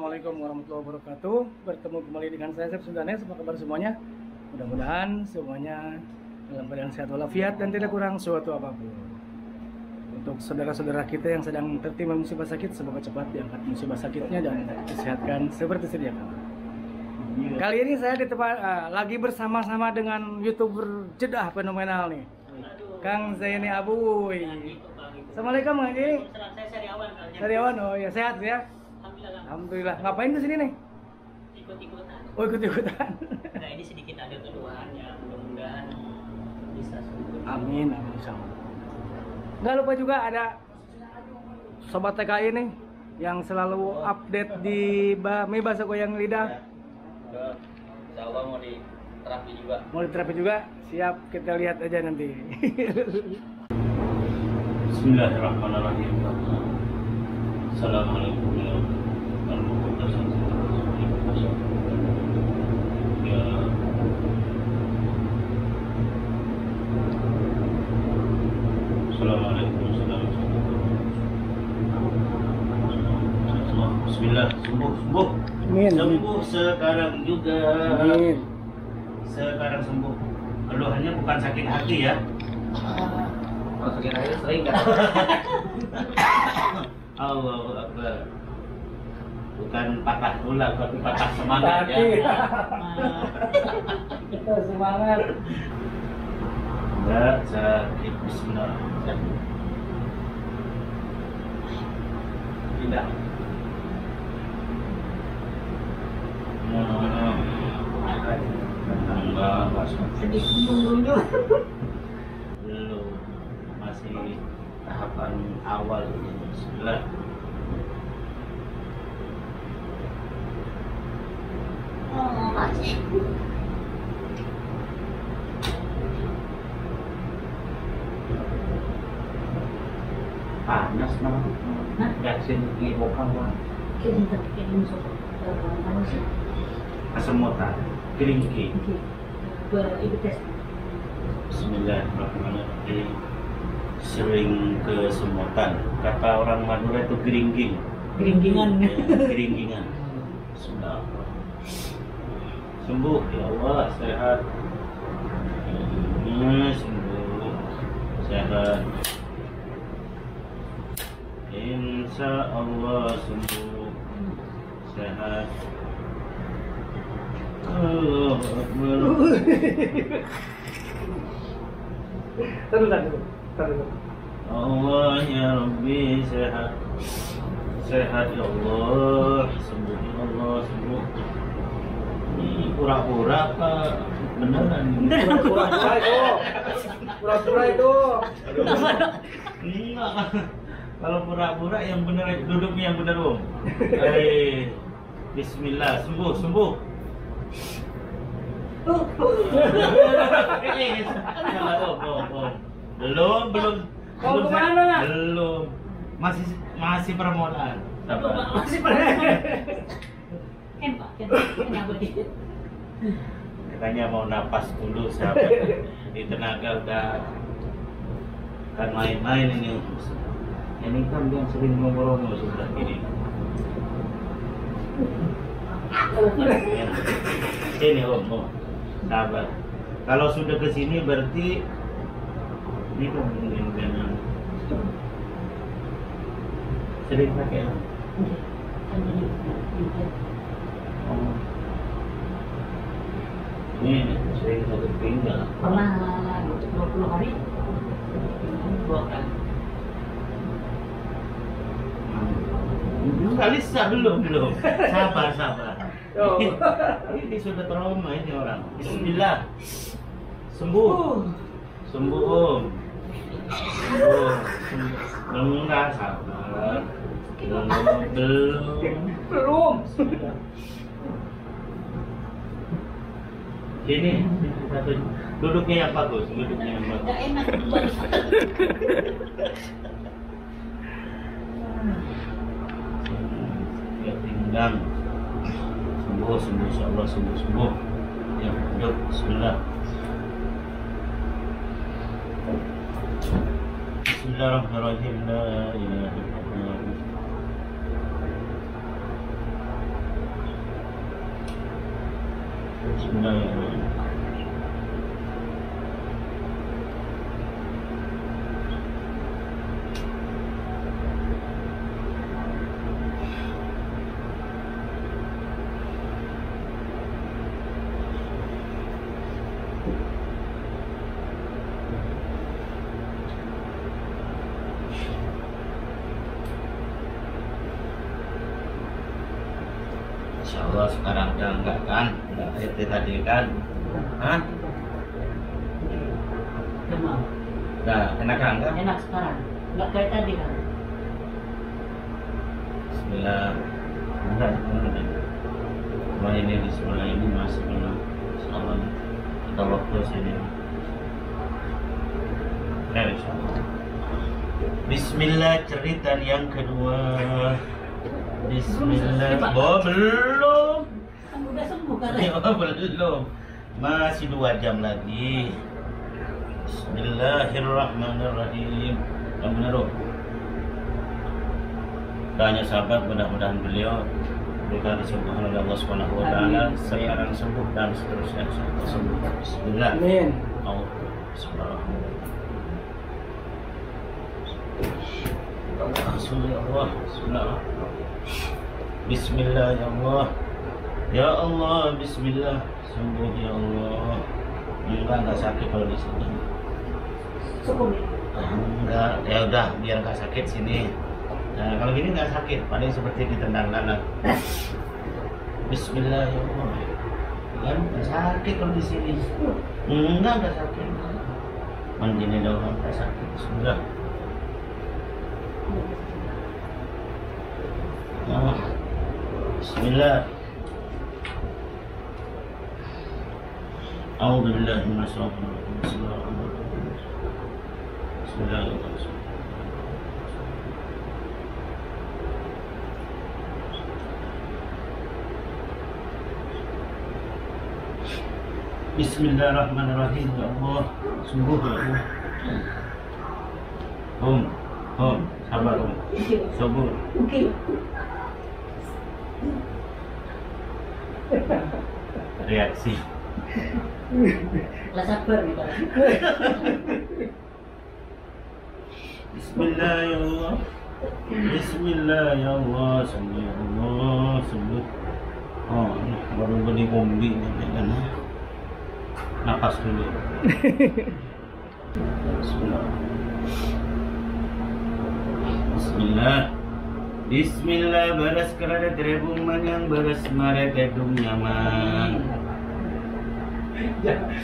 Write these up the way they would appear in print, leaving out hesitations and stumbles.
Assalamualaikum warahmatullahi wabarakatuh. Bertemu kembali dengan saya Chef Sundanes. Apa kabar semuanya? Mudah-mudahan semuanya dalam keadaan sehat walafiat dan tidak kurang suatu apapun. Untuk saudara-saudara kita yang sedang tertimpa musibah sakit, semoga cepat diangkat musibah sakitnya dan disehatkan seperti sedia kala. Kali ini saya lagi bersama-sama dengan YouTuber Jeddah fenomenal nih, Kang Zaini Abuy. Assalamualaikum Kang Zaini. Saya Sariawan, oh ya, sehat ya? Alhamdulillah. Ngapain kesini nih? Ikut-ikutan. Oh, ikut-ikutan. Nah, ini sedikit ada keluhan ya, mudah-mudahan bisa sembuh. Amin, amin sama. Nggak lupa juga ada Sobat TKI nih yang selalu update di mie bakso goyang lidah. Insya Allah mau diterapi juga. Mau diterapi juga? Siap, kita lihat aja nanti. Bismillahirrahmanirrahim. Assalamualaikum warahmatullahi wabarakatuh. Ya. Assalamualaikum warahmatullahi wabarakatuh. Bismillah, sembuh. Amin. Sembuh sekarang juga. Amin. Sekarang sembuh. Keluhannya bukan sakit hati ya. Kalau sakit hati sering kan? Allahu Akbar. Bukan patah tulang, tapi patah semangat ya. Kita semangat. Enggak sakit. Bismillah. Tidak. Enggak Sedih dulu. belum, masih tahapan awal ini. Bismillah. Panas mah. Vaksin di bokang mah. Kesemutan, keringki. Bismillahirrahmanirrahim. Sering kesemutan. Kata orang Madura itu geringging. Geringgingan. Ya, geringgingan. Sudah. Sembuh ya Allah, sehat. Sembuh, sehat. Insya Allah sembuh, sehat. Allah Akbar. Terus. Allah ya Rabbi, sehat. Sehat ya Allah, sembuh ya Allah, sembuh. Ini pura-pura apa beneran? Pura-pura itu. Enggak. Kalau pura-pura yang bener, duduknya yang bener, Om. Bismillah, sembuh. Belum. Mau kemana? Belum. Masih permohonan. Masih pernah. Kenapa dia? Katanya mau napas dulu, sahabat. Di tenaga udah kan main-main ini. Ini kan dia sering ngomong sudah gini. Sini Om, sahabat. Kalau sudah ke sini berarti ini kan dengan sering pakai. Oh. Ini sering sakit pinggang. Pernah 20 hari? 2 kali. Kalisa belum. Sabar. Oh. Ini sudah trauma ini orang. Bismillah. Sembuh. Sembuh. Enggak sabar. Belum. Sini satu. Duduknya yang bagus. Enggak enak. Ya pinggang. Sembuh insyaallah sembuh. Ya, duduk. Bismillah. Bismillahirrahmanirrahim. La ilaha illallah. Bismillahirrahmanirrahim. Insya Allah sekarang udah enggak kan? Enggak kayak tadi kan? Hah? Demam. Udah enak kan? Enggak? Enak sekarang. Nggak kayak tadi kan? Bismillah. Enggak. Wah ini Bismillah ini masih belum. Insya Allah kita waktu sini. Ya, Insya Allah. Bismillah cerita yang kedua. Bismillah. Oh belum. Kan udah sembuh kan? Oh belum. Masih 2 jam lagi. Bismillahirrahmanirrahim. Yang benar dong. Tanya sahabat, mudah-mudahan beliau diberikan kesembuhan oleh Allah Subhanahu wa taala, sekarang sembuh dan seterusnya sembuh. Bismillah. Amin. Bismillah. Bismillah ya Allah. Ya Allah, bismillah. Sembuh ya Allah. Enggak sakit kalau di sini. Cukup. Enggak, ya udah biar enggak sakit sini. Nah, kalau gini enggak sakit, paling seperti ditendang lalat. Bismillah ya Allah. Kan enggak sakit kalau di sini. Enggak sakit. Mandini doang enggak sakit. Bismillah. Nah, Bismillah. A'udzu billahi minasyaitonir rajim. Bismillahirrahmanirrahim. Bismillahirrahmanirrahim. Bismillahirrahmanirrahim. Ya Allah, sembuh ya Allah. Sabar Sabar. Oke. Reaksi. Lah sabar nih Pak. Bismillah ya Allah. Bismillah ya Allah. Sembuh ya Allah. Sembuh. Oh, ini baru beli kombi kan. Napas dulu. Bismillah. Bismillah. Bismillah baras kerana terebung manyang baras mare gedung nyaman.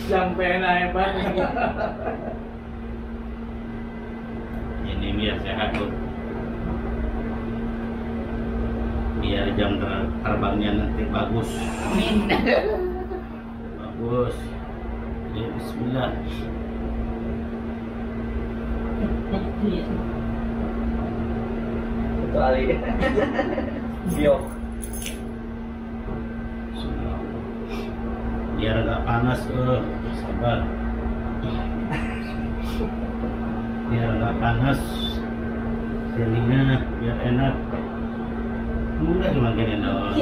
Yang pena hebat. Ini biar sehat tuh. Biar jam terbangnya nanti bagus. Amin. Bagus. Ya, Bismillah. Itu Ali. Biok. Biar agak panas sabar. Biar agak panas jadinya biar enak. Enggak cuma gini dong.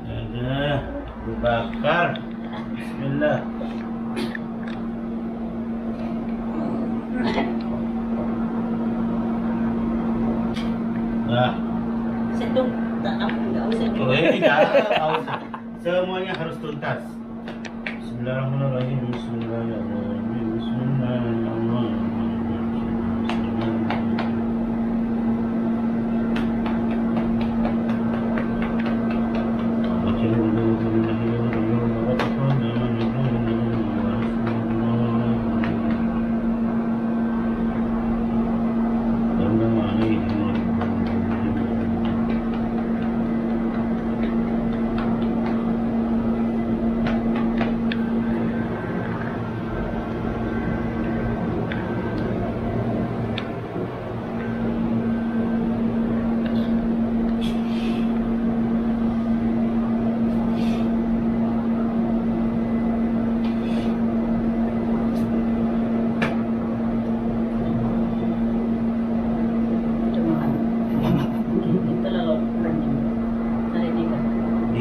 Ada dibakar. Bismillah. Nah, Sentuh tak apa enggak usah. enggak usah. Semuanya harus tuntas. Bismillahirrahmanirrahim. Bismillahirrahmanirrahim. Bismillahirrahmanirrahim.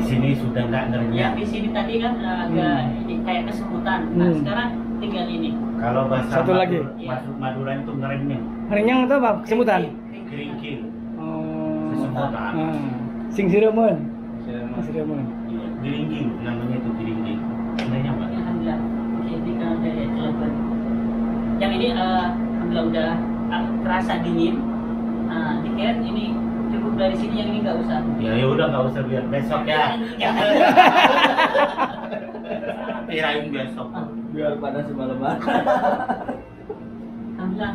sini sudah nggak Yang ngerenyah. di sini tadi kan agak kayak kesemutan. Nah, sekarang tinggal ini. Kalau bahasa Satu lagi. Madura itu ngerenyah. Renyang itu apa? Kesemutan. Keringking. Oh. Kesemutan. Sing siremen. Siremen. Iya, geringking namanya itu geringking. Namanya apa? Alhamdulillah. Jadi kalau dari Cilegon. Yang ini alhamdulillah udah terasa dingin. Nah, dikira ini cukup dari sini, yang ini nggak usah. Ya udah nggak usah biar besok ya. Kirain besok. Biar pada semalaman. Alhamdulillah.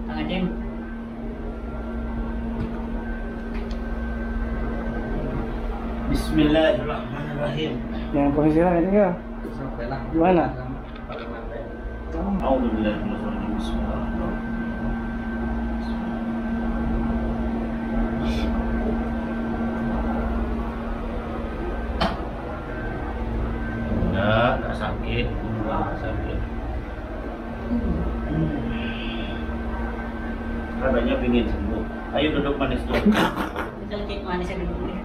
Kang Aceh. Bismillahirrahmanirrahim. Yang posisi lah itu ya. Sampai lah. Gimana? Alhamdulillah. Bismillahirrahmanirrahim. Enggak sakit. Enggak sakit. Katanya pingin sembuh. Ayo duduk manis dulu. Kita cek manisnya dulu nih.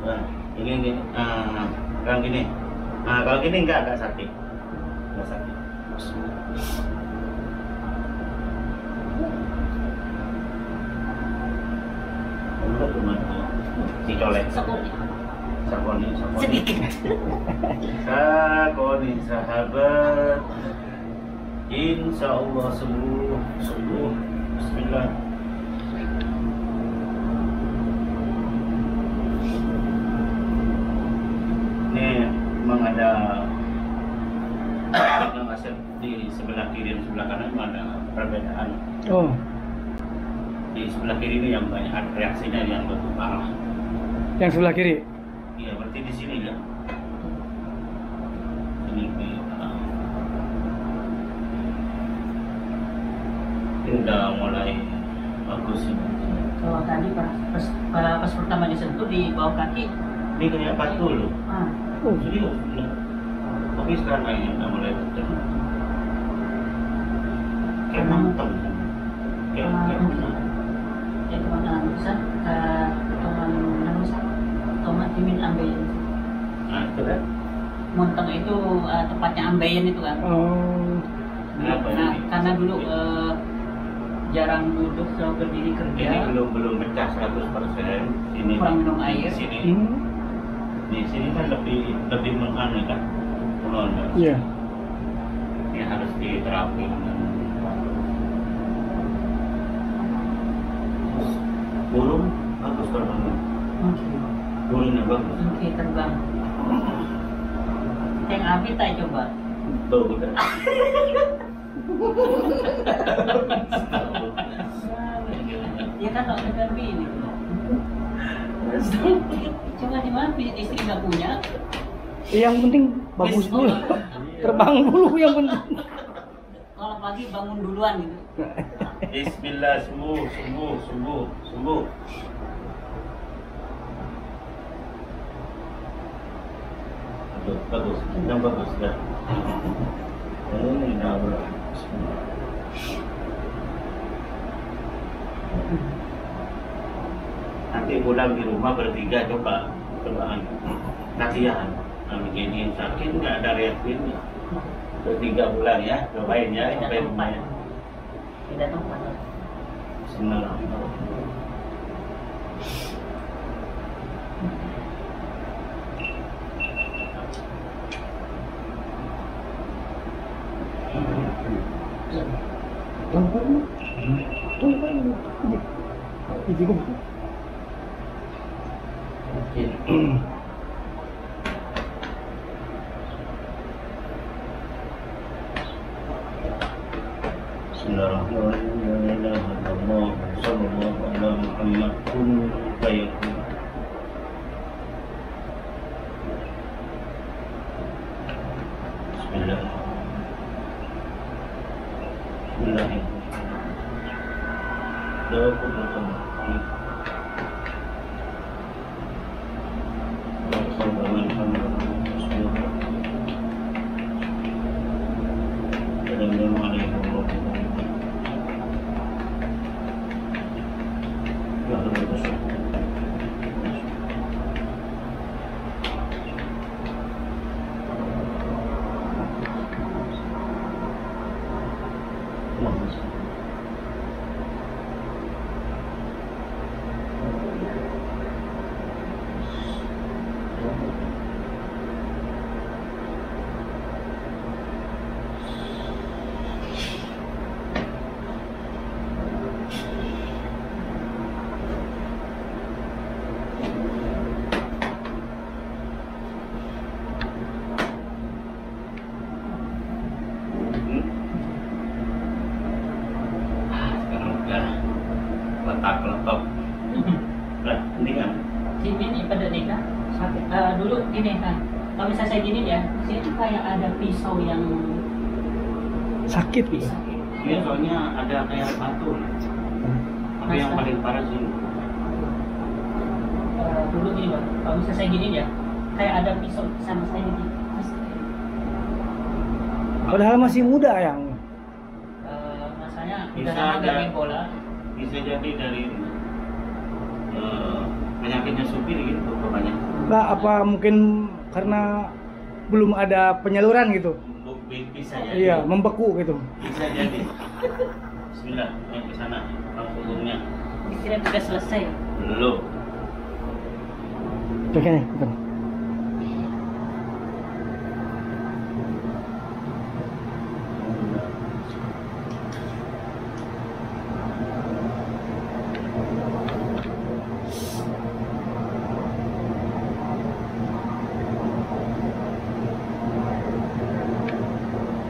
Nah, ini. Kalau gini. Nah, kalau gini enggak sakit. Enggak sakit. Enggak cuma si colek. Sakoni. Sedikit. Sakoni sahabat. Insya Allah sembuh. Bismillah. Ini memang ada yang asal di sebelah kiri dan sebelah kanan memang ada perbedaan. Oh. Di sebelah kiri ini yang banyak reaksinya yang lebih parah. Yang sebelah kiri. Iya, berarti di sini ya. Ini udah mulai bagus ini. Kalau tadi pas pertama disentuh di bawah kaki. Ini kayak batu loh. Oh. Serius. Tapi sekarang ini udah mulai betul. Kayak mantap. Kayak mana? Ya kemana bisa ke teman bisa tomat dimin ambeien. Nah, itu kan. Monteng itu tepatnya ambeien itu kan. Oh. Kenapa Nah, ini? karena dulu jarang duduk, selalu berdiri kerja. Ini belum pecah 100%. Ini Kurang minum air. Di sini. Hmm. Di sini kan lebih mengan kan. Menurut. Iya. Ini harus diterapi. Burung bagus terbang. Burungnya bagus. Oke, terbang. Yang api tak coba. Tuh udah. Ya kan kalau dengan ini. Cuma di mana istri nggak punya. Yang penting bagus dulu. Terbang dulu yang penting. Kalau pagi bangun duluan gitu. Bismillah, sembuh. Bagus, yang bagus dah. Ini dah bagus. Nanti pulang di rumah bertiga cobaan latihan. Nah, begini sakit nggak ada reaksinya. Bertiga pulang ya, cobain ya sampai rumah ya. Tidak tempat. Bismillahirrahmanirrahim. dulu ini kan, kalau misalnya saya gini ya, sini tuh kayak ada pisau yang Sakit gitu. sakit. Iya, soalnya ada kayak batu. Tapi yang paling parah sih. Dulu gini bang, kalau misalnya saya gini ya, kayak ada pisau sama saya gitu. Padahal masih muda yang. Masanya Bisa udah lama ada. gak main bola. Bisa jadi dari penyakitnya supir gitu pokoknya. Nah, apa mungkin karena belum ada penyaluran gitu? Bisa jadi. Iya, membeku gitu. Bisa jadi. Bismillah, yang ke sana langsungnya. Dikira udah selesai. Belum. Oke nih, bentar.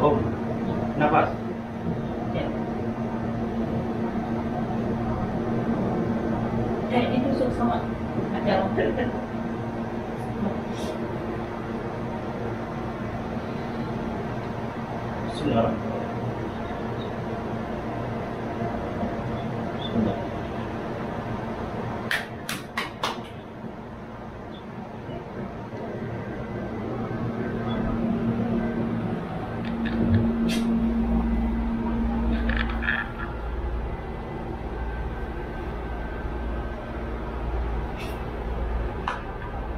Oh, nafas. Ya. Itu sama ada Sudah. Sudah.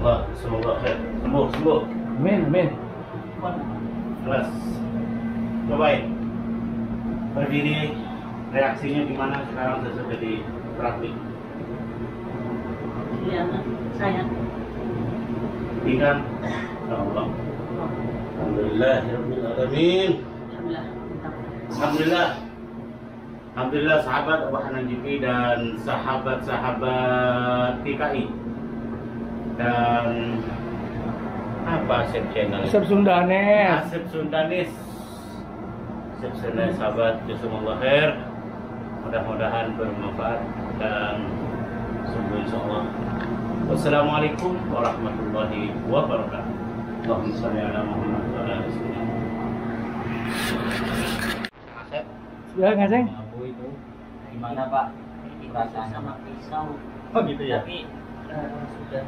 Wah, semoga sembuh. Amin, amin. Kelas. Cobain. Berdiri, reaksinya gimana sekarang sesudah di praktik? Iya, saya. Ikan. Ya Allah. Alhamdulillah, ya Rabbil Alamin. Alhamdulillah. Alhamdulillah. Alhamdulillah sahabat Abu Hanan GP dan sahabat-sahabat TKI. Dan apa Asep channel? Asep Sundanes. Asep Sundanis. Asep Sundanis sahabat jazakumullah khair. Mudah-mudahan bermanfaat dan sembuh insyaallah. Wassalamualaikum warahmatullahi wabarakatuh. Allahumma shalli ala Muhammad wa ala ali sayyidina. Asep, Ya nggak Ceng? Abu itu gimana Pak? Perasaan sama pisau. oh gitu ya? Tapi sudah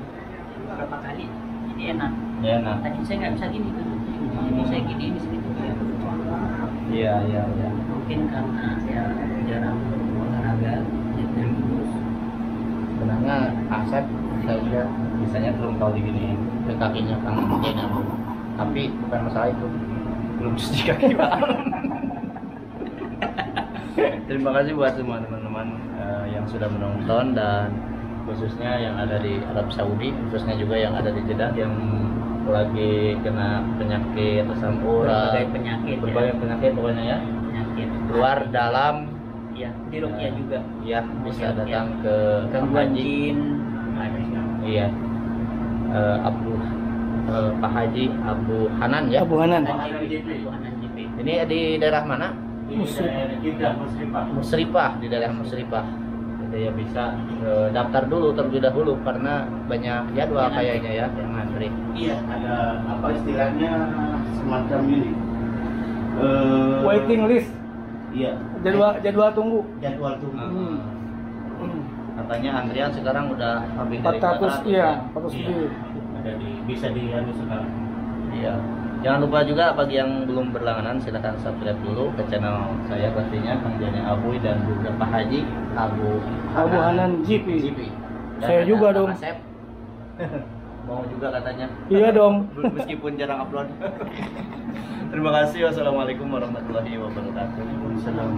beberapa kali jadi enak. Ya, nah. Tadi saya nggak bisa gini kan. Jadi saya gini di sini tuh kayak Iya. mungkin karena saya jarang olahraga jadi lurus. Sebenarnya Asep saya juga misalnya belum tahu diginiin ke kakinya Kang Jena. Tapi bukan masalah itu. Belum cuci kaki Pak. Terima kasih buat semua teman-teman yang sudah menonton dan khususnya yang ada di Arab Saudi, khususnya juga yang ada di Jeddah yang lagi kena penyakit asam urat, berbagai penyakit pokoknya ya, penyakit luar dalam ya di Ruqyah juga ya bisa Ruqyah. datang ke gangguan Haji. jin ada Iya. Pak Haji Abu Hanan ya. Abu Hanan. Hanan JP. Ini di daerah mana? Di daerah Jeddah, Musrifah. Musrifah, di daerah Musrifah. Jadi ya bisa daftar dulu terlebih dahulu karena banyak jadwal Yang kayaknya ya yang ngantri. Iya, ada apa istilahnya semacam ini. Waiting list. Iya. Jadwal tunggu. Jadwal tunggu. Katanya antrian sekarang udah hampir dari 400 iya, 400 Iya. lebih. Ada di bisa dilihat sekarang. Iya. Jangan lupa juga bagi yang belum berlangganan silahkan subscribe dulu ke channel saya pastinya Kang Jani Abuy dan juga Pak Haji Abu Hanan GP. Dan Saya ada juga Kang dong. Asep. Mau juga katanya. Iya dong. Meskipun jarang upload. Terima kasih. Wassalamualaikum warahmatullahi wabarakatuh. Waalaikumsalam.